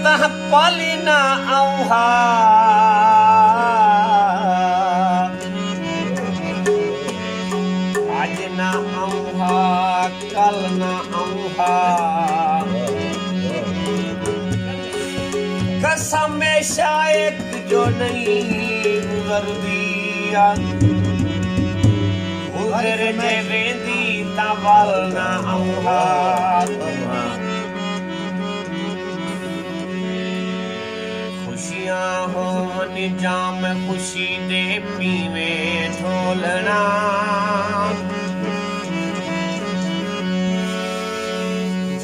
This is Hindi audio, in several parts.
तह पाली ना आऊहा आज ना आऊहा कल ना आऊहा कसम हमेशा एक जो नहीं गुजरदी गुजर जे वेंदी ता वल ना आऊहा खुशियां होवन जाम खुशी दे पीवे ढोलना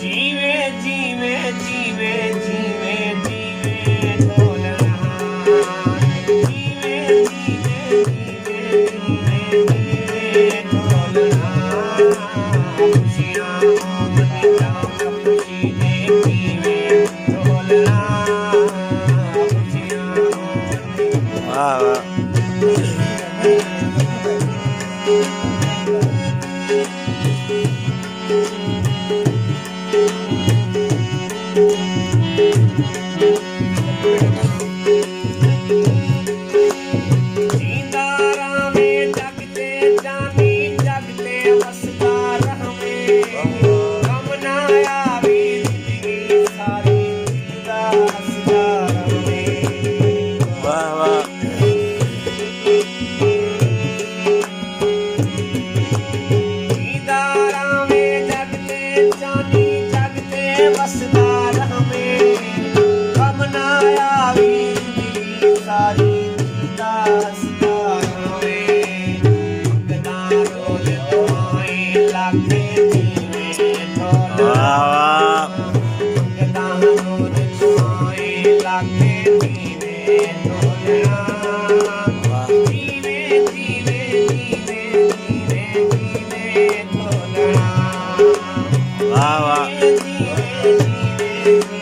जीवे जीवे जीवे जीवे जीवे ढोलना जीवे जीवे जीवे जीवे जीवे ढोलना खुशियां होवन जाम खुशी दे पीवे ढोलना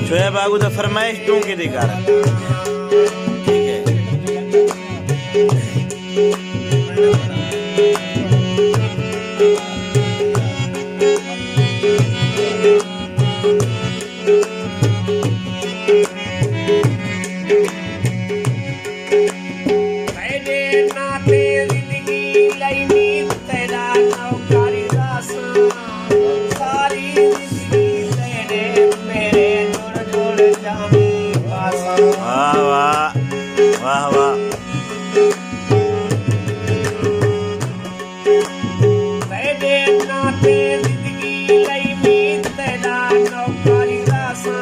शोएब आगू तो फरमाइश तू की दी कर ठीक है वाह वाह तेरे नाते जिंदगी लई मीत तेरा नौकरी दासा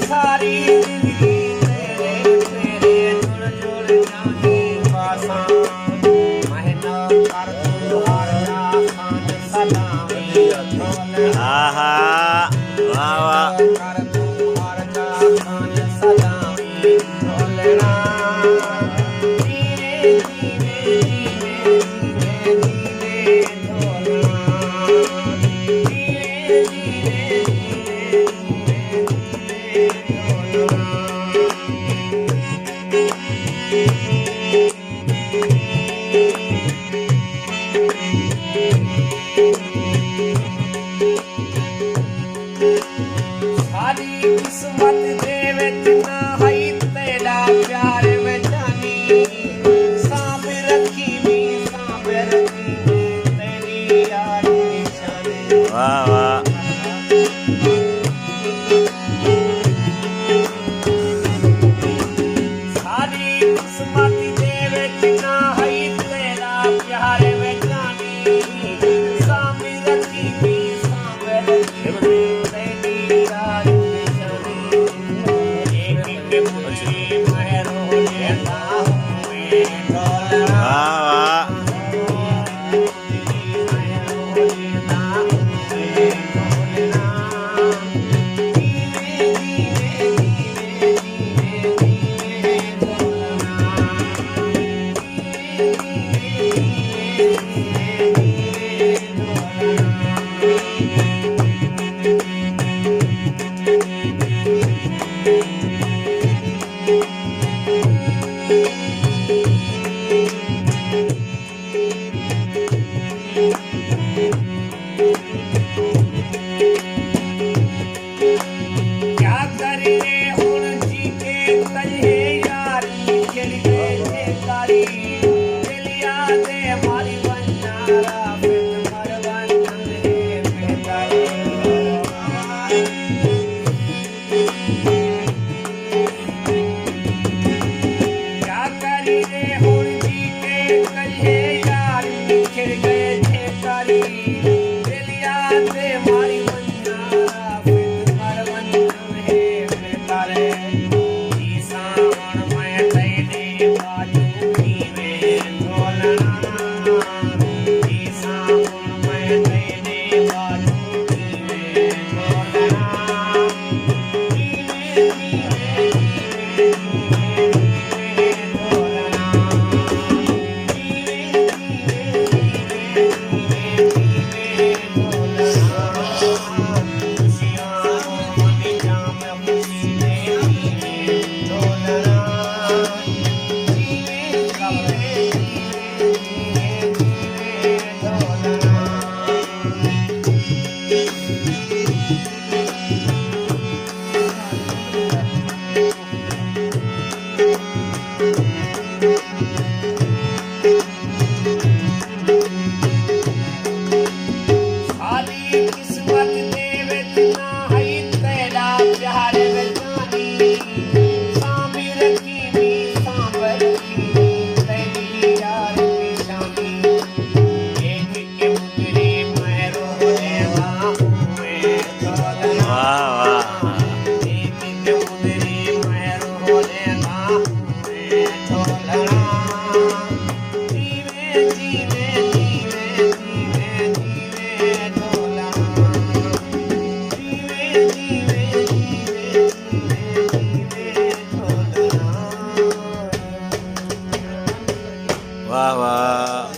सारी जिंदगी तेरे तेरे जुड़ जुड़ जानी पासा महीना कर तू हार जा खान सलामी आहा वाह वाह कर तू हार जा खान सलामी ढोलना किस्मत दे विच ना हई तेरा प्यार में जानी सांभ रखी भी तेरी यार निशानी वाह वाह सारी किस्मत दे विच ना हई तेरा प्यार में जानी सांभ रखी भी तेरी यार वाह वाह।